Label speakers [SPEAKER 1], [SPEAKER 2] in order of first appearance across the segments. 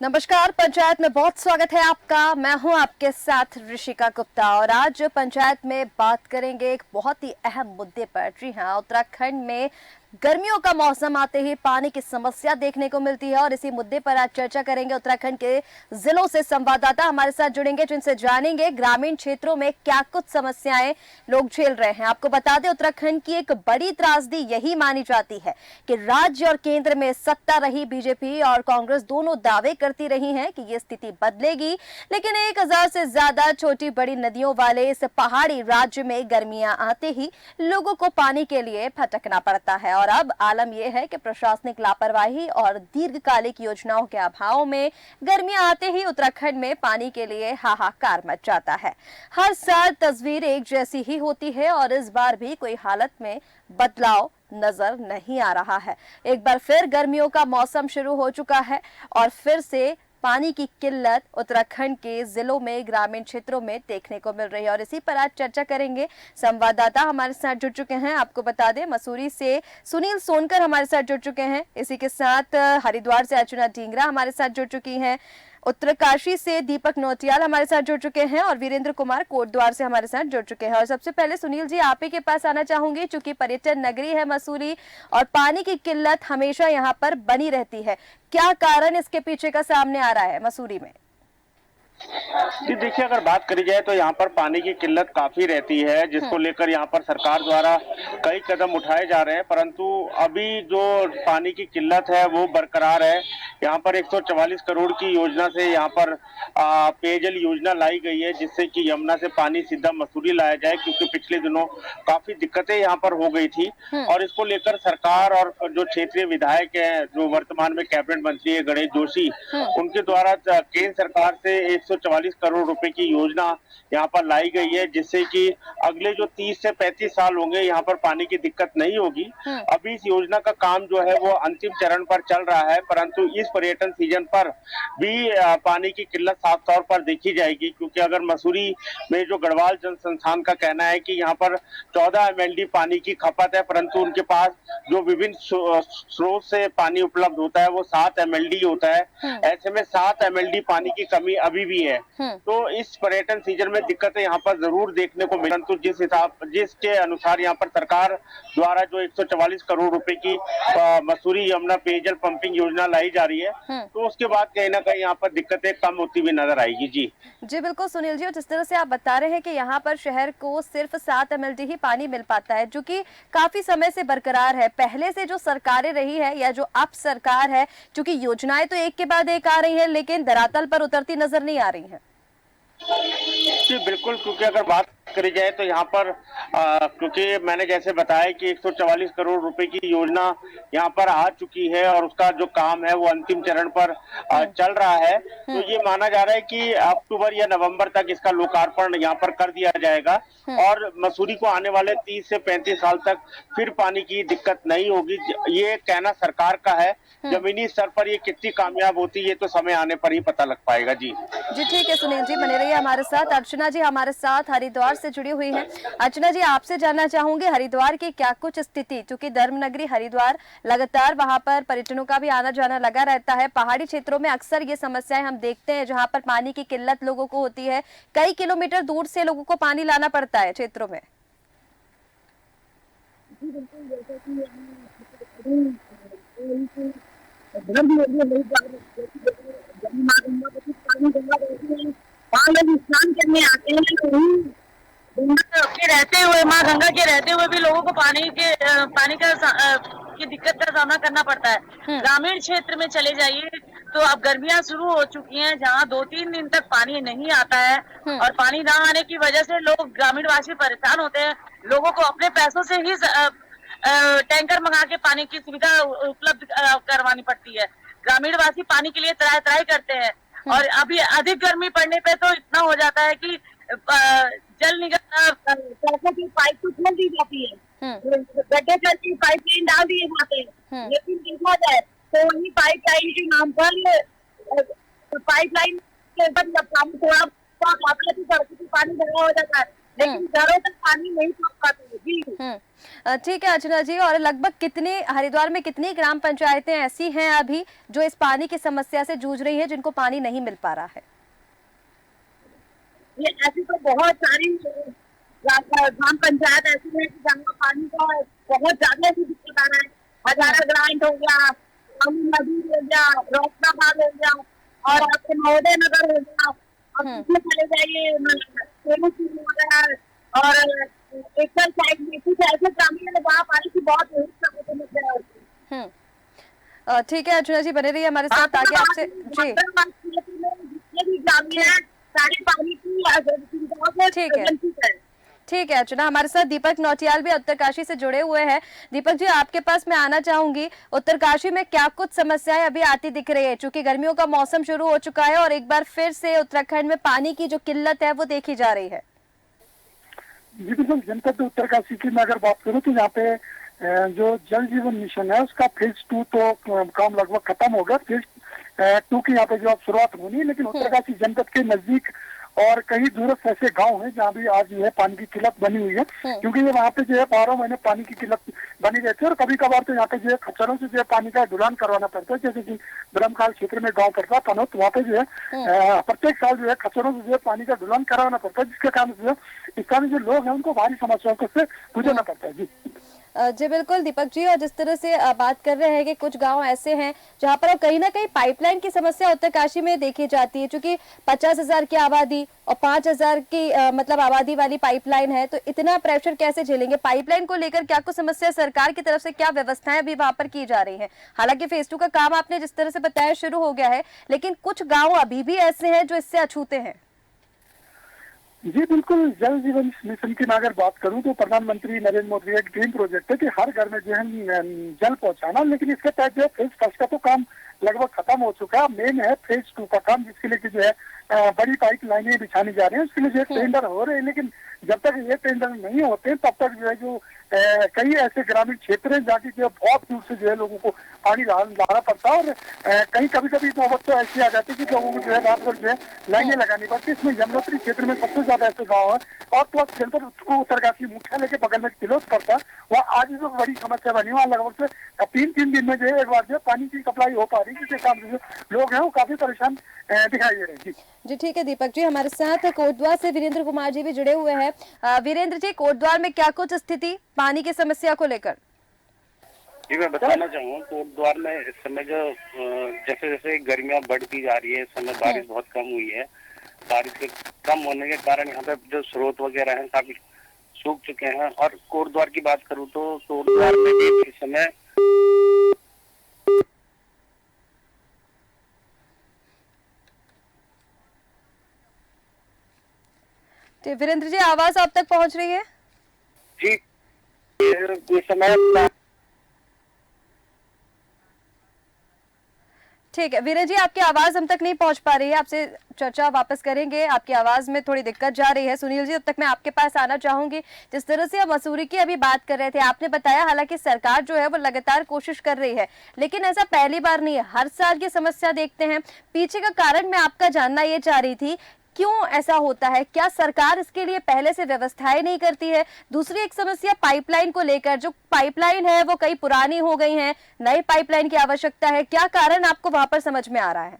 [SPEAKER 1] नमस्कार, पंचायत में बहुत स्वागत है आपका। मैं हूं आपके साथ ऋषिका गुप्ता और आज पंचायत में बात करेंगे एक बहुत ही अहम मुद्दे पर। जी हां, उत्तराखंड में गर्मियों का मौसम आते ही पानी की समस्या देखने को मिलती है और इसी मुद्दे पर आज चर्चा करेंगे। उत्तराखंड के जिलों से संवाददाता हमारे साथ जुड़ेंगे जिनसे जानेंगे ग्रामीण क्षेत्रों में क्या कुछ समस्याएं लोग झेल रहे हैं। आपको बता दें, उत्तराखंड की एक बड़ी त्रासदी यही मानी जाती है कि राज्य और केंद्र में सत्ता रही बीजेपी और कांग्रेस दोनों दावे करती रही हैं कि ये स्थिति बदलेगी, लेकिन 1000 से ज्यादा छोटी बड़ी नदियों वाले इस पहाड़ी राज्य में गर्मियां आते ही लोगों को पानी के लिए भटकना पड़ता है। और अब आलम यह है कि प्रशासनिक लापरवाही और दीर्घकालिक योजनाओं के अभाव में गर्मियां आते ही उत्तराखंड में पानी के लिए हाहाकार मच जाता है। हर साल तस्वीर एक जैसी ही होती है और इस बार भी कोई हालत में बदलाव नजर नहीं आ रहा है। एक बार फिर गर्मियों का मौसम शुरू हो चुका है और फिर से पानी की किल्लत उत्तराखंड के जिलों में ग्रामीण क्षेत्रों में देखने को मिल रही है और इसी पर आज चर्चा करेंगे। संवाददाता हमारे साथ जुड़ चुके हैं। आपको बता दें, मसूरी से सुनील सोनकर हमारे साथ जुड़ चुके हैं। इसी के साथ हरिद्वार से अर्चना ढींगरा हमारे साथ जुड़ चुकी हैं। उत्तरकाशी से दीपक नौटियाल हमारे साथ जुड़ चुके हैं और वीरेंद्र कुमार कोटद्वार से हमारे साथ जुड़ चुके हैं। और सबसे पहले सुनील जी, आप ही के पास आना चाहूंगी, चूंकि पर्यटन नगरी है मसूरी और पानी की किल्लत हमेशा यहाँ पर बनी रहती है। क्या कारण इसके पीछे का सामने आ रहा है मसूरी में?
[SPEAKER 2] जी देखिए, अगर बात करी जाए तो यहाँ पर पानी की किल्लत काफी रहती है, जिसको लेकर यहाँ पर सरकार द्वारा कई कदम उठाए जा रहे हैं, परंतु अभी जो पानी की किल्लत है वो बरकरार है। यहाँ पर 144 करोड़ की योजना से यहाँ पर पेयजल योजना लाई गई है, जिससे कि यमुना से पानी सीधा मसूरी लाया जाए, क्योंकि पिछले दिनों काफी दिक्कतें यहाँ पर हो गई थी। और इसको लेकर सरकार और जो क्षेत्रीय विधायक है, जो वर्तमान में कैबिनेट मंत्री है गणेश जोशी, उनके द्वारा केंद्र सरकार से 144 करोड़ रुपए की योजना यहाँ पर लाई गई है, जिससे कि अगले जो 30 से 35 साल होंगे यहाँ पर पानी की दिक्कत नहीं होगी। अभी इस योजना का काम जो है वो अंतिम चरण पर चल रहा है, परंतु इस पर्यटन सीजन पर भी पानी की किल्लत साफ तौर पर देखी जाएगी, क्योंकि अगर मसूरी में जो गढ़वाल जल संस्थान का कहना है कि यहाँ पर 14 MLD पानी की खपत है, परंतु उनके पास जो विभिन्न स्रोत से पानी उपलब्ध होता है वो 7 MLD होता है। ऐसे में 7 MLD पानी की कमी अभी भी है। तो इस पर्यटन सीजन में दिक्कतें यहाँ पर जरूर देखने को मिली, परंतु जिसके अनुसार यहाँ पर सरकार द्वारा जो 144 करोड़ रुपए की मसूरी यमुना पेयजल पंपिंग योजना लाई जा रही है, तो उसके बाद कहीं ना कहीं यहाँ पर दिक्कतें कम होती हुई नजर आएगी। जी
[SPEAKER 1] बिल्कुल सुनील जी, और जिस तरह से आप बता रहे हैं कि यहाँ पर शहर को सिर्फ 7 MLD ही पानी मिल पाता है, जो कि काफी समय से बरकरार है। पहले से जो सरकारें रही है या जो अब सरकार है, क्योंकि योजनाएं तो एक के बाद एक आ रही है लेकिन धरातल पर उतरती नजर नहीं आ रही है।
[SPEAKER 2] जी बिल्कुल, क्योंकि अगर बात करी जाए तो यहाँ पर क्योंकि मैंने जैसे बताया कि 144 करोड़ रुपए की योजना यहाँ पर आ चुकी है और उसका जो काम है वो अंतिम चरण पर चल रहा है, तो ये माना जा रहा है कि अक्टूबर या नवंबर तक इसका लोकार्पण यहाँ पर कर दिया जाएगा और मसूरी को आने वाले 30 से 35 साल तक फिर पानी की दिक्कत नहीं होगी। ये कहना सरकार का है, जमीनी स्तर पर ये कितनी कामयाब होती है तो समय आने पर ही पता लग पाएगा। जी
[SPEAKER 1] ठीक है सुनील जी, बने रहिए हमारे साथ। अर्चना जी हमारे साथ हरिद्वार से जुड़ी हुई हैं। अर्चना जी, आपसे जानना चाहूंगी हरिद्वार की क्या कुछ स्थिति, क्योंकि धर्म नगरी हरिद्वार लगातार वहां पर पर्यटनों का भी आना जाना लगा रहता है। पहाड़ी क्षेत्रों में अक्सर ये समस्याएं हम देखते हैं, जहां पर पानी की किल्लत लोगों को होती है। कई किलोमीटर दूर से लोगों को पानी लाना पड़ता है क्षेत्रों में।
[SPEAKER 3] वहाँ लोग स्नान करने आते हैं, गंगा के रहते हुए, माँ गंगा के रहते हुए भी लोगों को पानी की दिक्कत का सामना करना पड़ता है। ग्रामीण क्षेत्र में चले जाइए तो अब गर्मियां शुरू हो चुकी हैं, जहाँ 2-3 दिन तक पानी नहीं आता है और पानी ना आने की वजह से लोग ग्रामीण वासी परेशान होते हैं। लोगों को अपने पैसों से ही टैंकर मंगा के पानी की सुविधा उपलब्ध करवानी पड़ती है। ग्रामीण वासी पानी के लिए त्राही त्राही करते हैं और अभी अधिक गर्मी पड़ने पे तो इतना हो जाता है कि जल निगम की पाइप तो खोल दी जाती है, गड्ढे करके पाइप लाइन डाल दिए जाते हैं, लेकिन देखा जाए तो वही पाइप लाइन के नाम पर पाइप लाइन के ऊपर जब पानी थोड़ा सड़क की पानी भरा हो जाता है लेकिन घरों तक पानी नहीं पहुंच पाते जी।
[SPEAKER 1] ठीक है अर्चना जी, और लगभग कितनी हरिद्वार में कितनी ग्राम पंचायतें ऐसी हैं अभी जो इस पानी की समस्या से जूझ रही हैं, जिनको पानी नहीं मिल पा रहा है?
[SPEAKER 3] ये ऐसी तो बहुत सारी ग्राम पंचायत ऐसी है कि जहाँ पानी का बहुत ज्यादा ही दिक्कत आ रहा है। हजारा ग्रांट हो गया, नदी हो गया, रोशनाबाद हो गया, और आपके महोदय नगर हो गया, और इसमें चले जाइए वगैरह, और एकल साइड में कुछ ऐसे ग्रामीण वहाँ पानी की बहुत समस्या होती है।
[SPEAKER 1] ठीक है अर्चना जी, बने रहिए हमारे साथ, आगे आपसे जी।
[SPEAKER 3] जितने भी ग्रामीण है सारे पानी की सुविधाओं से वंचित है।
[SPEAKER 1] ठीक है अर्चना, हमारे साथ दीपक नौटियाल भी उत्तरकाशी से जुड़े हुए हैं। दीपक जी, आपके पास मैं आना चाहूंगी, उत्तरकाशी में क्या कुछ समस्याएं अभी आती दिख रही है, क्योंकि गर्मियों का मौसम शुरू हो चुका है और एक बार फिर से उत्तराखंड में पानी की जो किल्लत है वो देखी जा रही है।
[SPEAKER 4] जी बिल्कुल, जनपद उत्तरकाशी की मैं अगर बात करूं तो यहाँ पे जो जल जीवन मिशन है उसका फेज 2 तो काम लगभग खत्म हो गया। फेज 2 की यहाँ पे जो अब शुरुआत होनी है, लेकिन उत्तरकाशी जनपद के नजदीक और कई दूरस्थ ऐसे गांव हैं जहाँ भी आज जो है पानी की किल्लत बनी हुई है, क्योंकि ये वहाँ पे जो है 12 महीने पानी की किल्लत बनी रहती है। और कभी कभार तो यहाँ पे जो है खच्चरों से जो है पानी का ढुलान करवाना पड़ता है, जैसे कि ब्रह्मकाल क्षेत्र में गाँव पड़ता है तनोत, वहाँ पे जो है प्रत्येक साल जो है खच्चरों से जो है पानी का ढुलान करवाना पड़ता है, जिसके कारण जो है स्थानीय जो लोग हैं उनको भारी समस्याओं को से गुजरना पड़ता है। जी
[SPEAKER 1] जी बिल्कुल दीपक जी, और जिस तरह से बात कर रहे हैं कि कुछ गांव ऐसे हैं जहां पर कहीं ना कहीं पाइपलाइन की समस्या उत्तरकाशी में देखी जाती है, क्योंकि 50,000 की आबादी और 5,000 की मतलब आबादी वाली पाइपलाइन है, तो इतना प्रेशर कैसे झेलेंगे? पाइपलाइन को लेकर क्या कुछ समस्या सरकार की तरफ से, क्या व्यवस्थाएं अभी वहां पर की जा रही हैं? हालांकि फेज 2 का काम आपने जिस तरह से बताया शुरू हो गया है, लेकिन कुछ गाँव अभी भी ऐसे हैं जो इससे अछूते हैं।
[SPEAKER 4] जी बिल्कुल, जल जीवन मिशन की मैं अगर बात करूं तो प्रधानमंत्री नरेंद्र मोदी का एक ड्रीम प्रोजेक्ट है कि हर घर में जो है जल पहुंचाना, लेकिन इसके तहत जो है फेज 1 का तो काम लगभग खत्म हो चुका है। मेन है फेज 2 का काम, जिसके लिए जो है बड़ी पाइप लाइनें बिछानी जा रही है, उसके लिए जो है टेंडर हो रहे हैं, लेकिन जब तक ये टेंडर नहीं होते तब तक जो है जो कई ऐसे ग्रामीण क्षेत्र हैं जहाँ की जो बहुत दूर से जो है लोगों को पानी लाना पड़ता है, और कहीं कभी कभी नौबत तो ऐसी आ जाती है कि लोगों को जो है रात भर जो है लाइनें लगानी पड़ती है। इसमें यमुनोत्री क्षेत्र में सबसे ज्यादा ऐसे गाँव है, और प्लस जनपद उत्तरकाशी मुख्यालय के बगल में तिलोक पड़ता है, वहाँ आज जो बड़ी समस्या बनी, वहाँ लगभग से 3 दिन में जो है एक बार जो है पानी की सप्लाई हो पा रही है, जिसके कारण जो लोग हैं वो काफी परेशान दिखाई दे रहे हैं।
[SPEAKER 1] जी ठीक है दीपक जी, हमारे साथ कोटद्वार से वीरेंद्र कुमार जी भी जुड़े हुए हैं। वीरेंद्र जी, कोटद्वार में क्या कुछ स्थिति पानी की समस्या को लेकर?
[SPEAKER 5] जी मैं बताना चाहूँगा, कोटद्वार में इस समय जो जैसे जैसे गर्मियाँ बढ़ती जा रही है, इस समय बारिश बहुत कम हुई है। बारिश के कम होने के कारण यहाँ पे जो स्रोत वगैरह हैं काफी सूख चुके हैं। और कोटद्वार की बात करूँ तो कोटद्वार में भी इस समय
[SPEAKER 1] वीरेंद्र जी, आवाज आप तक पहुंच रही है?
[SPEAKER 5] जी इस समय
[SPEAKER 1] ठीक है वीरेंद्र जी, आपकी आवाज हम तक नहीं पहुंच पा रही है, आपसे चर्चा वापस करेंगे। आपकी आवाज में थोड़ी दिक्कत जा रही है। सुनील जी, अब तक मैं आपके पास आना चाहूंगी। जिस तरह से हम मसूरी की अभी बात कर रहे थे, आपने बताया हालांकि सरकार जो है वो लगातार कोशिश कर रही है, लेकिन ऐसा पहली बार नहीं है, हर साल की समस्या देखते हैं। पीछे का कारण मैं आपका जानना ये चाह रही थी, क्यों ऐसा होता है? क्या सरकार इसके लिए पहले से व्यवस्थाएं नहीं करती है? दूसरी एक समस्या पाइपलाइन को लेकर, जो पाइपलाइन है वो कई पुरानी हो गई हैं, नई पाइपलाइन की आवश्यकता है, क्या कारण आपको वहां पर समझ में आ रहा है?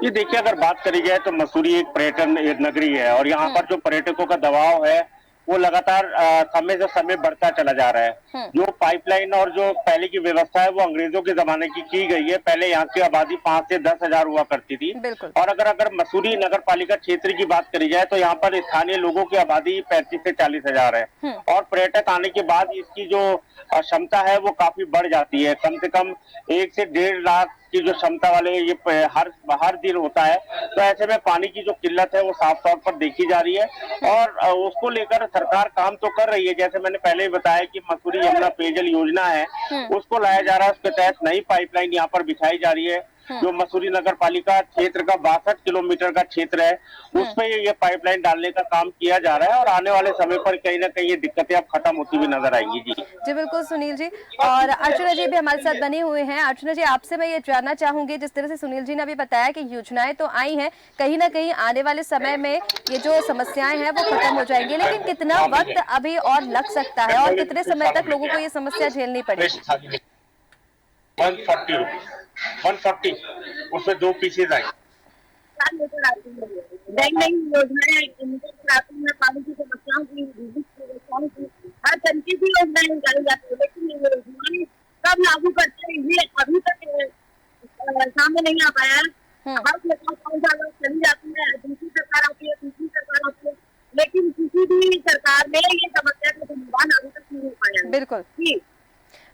[SPEAKER 2] ये देखिए, अगर बात करी जाए तो मसूरी एक पर्यटन नगरी है, और यहाँ पर जो पर्यटकों का दबाव है वो लगातार समय से समय बढ़ता चला जा रहा है। जो पाइपलाइन और जो पहले की व्यवस्था है वो अंग्रेजों के जमाने की गई है। पहले यहाँ की आबादी 5 से 10 हजार हुआ करती थी, और अगर मसूरी नगर पालिका क्षेत्र की बात करी जाए तो यहाँ पर स्थानीय लोगों की आबादी 35 से 40 हजार है, और पर्यटक आने के बाद इसकी जो क्षमता है वो काफी बढ़ जाती है। कम से कम 1 से 1.5 लाख की जो क्षमता वाले ये हर दिन होता है। तो ऐसे में पानी की जो किल्लत है वो साफ तौर पर देखी जा रही है, और उसको लेकर सरकार काम तो कर रही है। जैसे मैंने पहले ही बताया कि मसूरी यमुना पेयजल योजना है, उसको लाया जा रहा है, उसके तहत नई पाइपलाइन यहाँ पर बिछाई जा रही है। जो मसूरी नगर पालिका क्षेत्र का 62 किलोमीटर का क्षेत्र है, उस पे ये पाइपलाइन डालने का काम किया जा रहा है और आने वाले समय पर कहीं ना कहीं ये दिक्कतें अब खत्म होती हुई नजर आएंगी।
[SPEAKER 1] जी बिल्कुल सुनील जी, और अर्चना जी भी हमारे साथ बने हुए हैं। अर्चना जी, आपसे मैं ये जानना चाहूंगी, जिस तरह से सुनील जी ने अभी बताया कि योजनाएं तो आई हैं, कहीं ना कहीं आने वाले समय में ये जो समस्याएं हैं वो खत्म हो जाएंगी, लेकिन कितना वक्त अभी और लग सकता है और कितने समय तक लोगों को ये समस्या झेलनी पड़ेगी?
[SPEAKER 2] 140 उसमें 2 पीसेज आए।
[SPEAKER 3] नई नई योजनाएं पानी की समस्याओं की हर तरीके की योजनाएं निकाली जाती है, लेकिन ये योजनाएं कब लागू करते हैं ये अभी तक सामने नहीं आ पाया है। हर सरकार 5 साल चली जाती है, दूसरी सरकार आती है, तीसरी सरकार आती है, लेकिन किसी भी सरकार में ये समस्या का समाधान अभी तक नहीं हो पाया।
[SPEAKER 1] बिल्कुल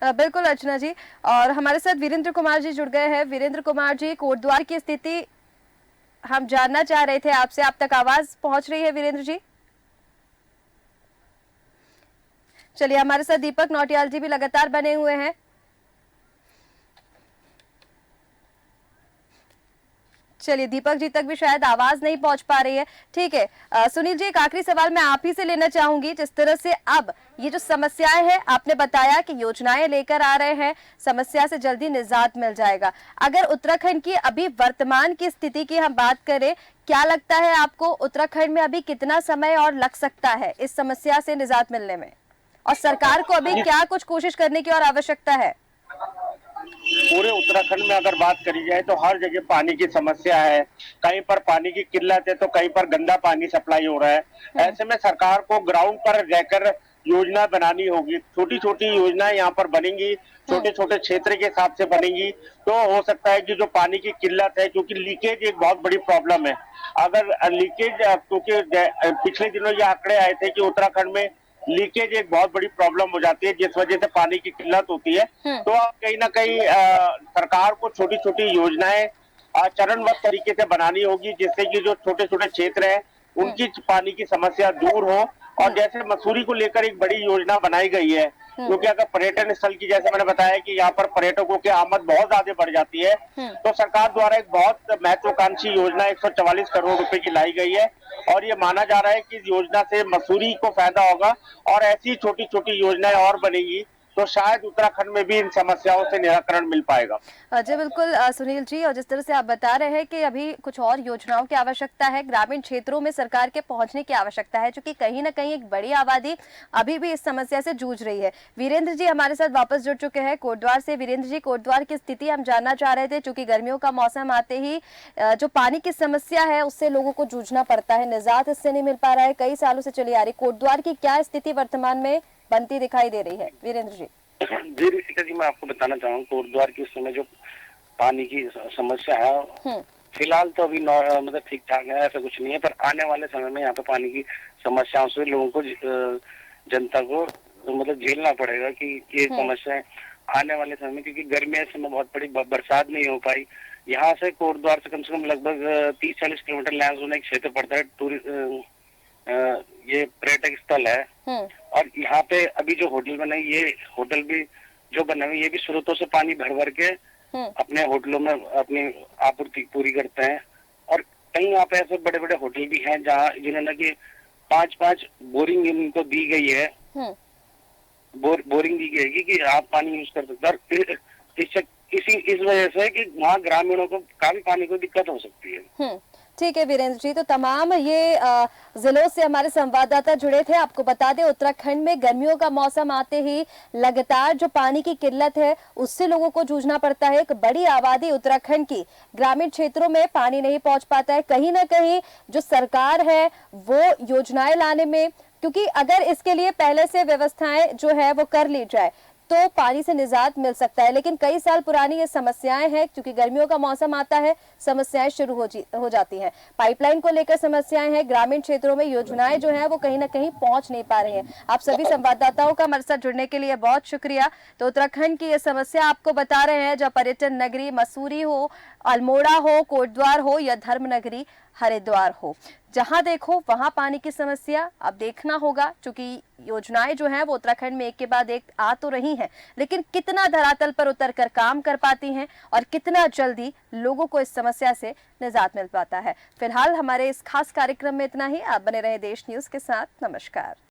[SPEAKER 1] बिल्कुल अर्चना जी, और हमारे साथ वीरेंद्र कुमार जी जुड़ गए हैं। वीरेंद्र कुमार जी, कोटद्वार की स्थिति हम जानना चाह रहे थे आपसे, आप तक आवाज पहुंच रही है वीरेंद्र जी? चलिए, हमारे साथ दीपक नौटियाल जी भी लगातार बने हुए हैं। चलिए, दीपक जी तक भी शायद आवाज नहीं पहुंच पा रही है। ठीक है सुनील जी, एक आखिरी सवाल मैं आप ही से लेना चाहूंगी। जिस तरह से अब ये जो समस्याएं हैं, आपने बताया कि योजनाएं लेकर आ रहे हैं, समस्या से जल्दी निजात मिल जाएगा। अगर उत्तराखंड की अभी वर्तमान की स्थिति की हम बात करें, क्या लगता है आपको उत्तराखंड में अभी कितना समय और लग सकता है इस समस्या से निजात मिलने में, और सरकार को अभी क्या कुछ कोशिश करने की और आवश्यकता है?
[SPEAKER 2] पूरे उत्तराखंड में अगर बात करी जाए तो हर जगह पानी की समस्या है, कहीं पर पानी की किल्लत है तो कहीं पर गंदा पानी सप्लाई हो रहा है। ऐसे में सरकार को ग्राउंड पर रहकर योजना बनानी होगी। छोटी छोटी योजनाएं यहाँ पर बनेंगी, छोटे छोटे क्षेत्र के हिसाब से बनेंगी, तो हो सकता है कि जो पानी की किल्लत है, क्योंकि लीकेज एक बहुत बड़ी प्रॉब्लम है। अगर लीकेज, क्योंकि पिछले दिनों ये आंकड़े आए थे कि उत्तराखंड में लीकेज एक बहुत बड़ी प्रॉब्लम हो जाती है, जिस वजह से पानी की किल्लत होती है। तो अब कहीं ना कहीं सरकार को छोटी छोटी योजनाएं चरणबद्ध तरीके से बनानी होगी, जिससे कि जो छोटे छोटे क्षेत्र है उनकी पानी की समस्या दूर हो। और जैसे मसूरी को लेकर एक बड़ी योजना बनाई गई है, क्योंकि अगर पर्यटन स्थल की, जैसे मैंने बताया कि यहाँ पर पर्यटकों की आमद बहुत ज्यादा बढ़ जाती है, तो सरकार द्वारा एक बहुत महत्वाकांक्षी योजना 144 करोड़ रुपए की लाई गई है, और ये माना जा रहा है कि इस योजना से मसूरी को फायदा होगा, और ऐसी छोटी छोटी योजनाएं और बनेगी तो शायद उत्तराखंड में भी इन समस्याओं से निराकरण मिल पाएगा।
[SPEAKER 1] जी बिल्कुल सुनील जी, और जिस तरह से आप बता रहे हैं कि अभी कुछ और योजनाओं की आवश्यकता है, ग्रामीण क्षेत्रों में सरकार के पहुंचने की आवश्यकता है, क्योंकि कहीं ना कहीं एक बड़ी आबादी अभी भी इस समस्या से जूझ रही है। वीरेंद्र जी हमारे साथ वापस जुड़ चुके हैं कोटद्वार से। वीरेंद्र जी, कोटद्वार की स्थिति हम जानना चाह रहे थे, चूंकि गर्मियों का मौसम आते ही जो पानी की समस्या है उससे लोगों को जूझना पड़ता है, निजात इससे नहीं मिल पा रहा है, कई सालों से चली आ रही। कोटद्वार की क्या स्थिति वर्तमान में बनती दिखाई दे रही है वीरेंद्र जी?
[SPEAKER 5] जी ऋषिका जी, मैं आपको बताना चाहूँगा कोटद्वार की उस समय जो पानी की समस्या है, फिलहाल तो अभी मतलब ठीक ठाक है, ऐसा कुछ नहीं है, पर आने वाले समय में यहाँ पे पानी की समस्याओं से लोगों को, जनता को मतलब झेलना पड़ेगा कि ये समस्याएं आने वाले समय में, क्योंकि गर्मी इस समय बहुत बड़ी, बरसात नहीं हो पाई। यहाँ से कोटद्वार से कम लगभग 30-40 किलोमीटर लैंसोन एक क्षेत्र पड़ता है, ये पर्यटक स्थल है। और यहाँ पे अभी जो होटल बने, ये होटल भी जो बने हुए, ये भी स्रोतों से पानी भर भर के अपने होटलों में अपनी आपूर्ति पूरी करते हैं। और कई यहाँ पे ऐसे बड़े बड़े होटल भी हैं जहाँ जिन्होंने की 5-5 बोरिंग इनको दी गई है, बोरिंग दी गई कि आप पानी यूज कर सकते हैं। इस वजह से कि वहाँ ग्रामीणों को काफी पानी को दिक्कत हो सकती है।
[SPEAKER 1] ठीक है वीरेंद्र जी, तो तमाम ये जिलों से हमारे संवाददाता जुड़े थे। आपको बता दें, उत्तराखंड में गर्मियों का मौसम आते ही लगातार जो पानी की किल्लत है उससे लोगों को जूझना पड़ता है। एक बड़ी आबादी उत्तराखंड की ग्रामीण क्षेत्रों में पानी नहीं पहुंच पाता है। कहीं ना कहीं जो सरकार है वो योजनाएं लाने में, क्योंकि अगर इसके लिए पहले से व्यवस्थाएं जो है वो कर ली जाए तो पानी से निजात मिल सकता है, लेकिन कई साल पुरानी ये समस्याएं हैं, क्योंकि गर्मियों का मौसम आता है समस्याएं शुरू हो जाती हैं। पाइपलाइन को लेकर समस्याएं हैं, ग्रामीण क्षेत्रों में योजनाएं जो हैं वो कहीं ना कहीं पहुंच नहीं पा रही हैं। आप सभी संवाददाताओं का हमारे साथ जुड़ने के लिए बहुत शुक्रिया। तो उत्तराखंड की ये समस्या आपको बता रहे हैं, जब पर्यटन नगरी मसूरी हो, अल्मोड़ा हो, कोटद्वार हो या धर्मनगरी हरिद्वार हो, जहां देखो वहां पानी की समस्या। अब देखना होगा, क्योंकि योजनाएं जो हैं वो उत्तराखंड में एक के बाद एक आ तो रही हैं, लेकिन कितना धरातल पर उतर कर काम कर पाती हैं और कितना जल्दी लोगों को इस समस्या से निजात मिल पाता है। फिलहाल हमारे इस खास कार्यक्रम में इतना ही। आप बने रहे देश न्यूज के साथ। नमस्कार।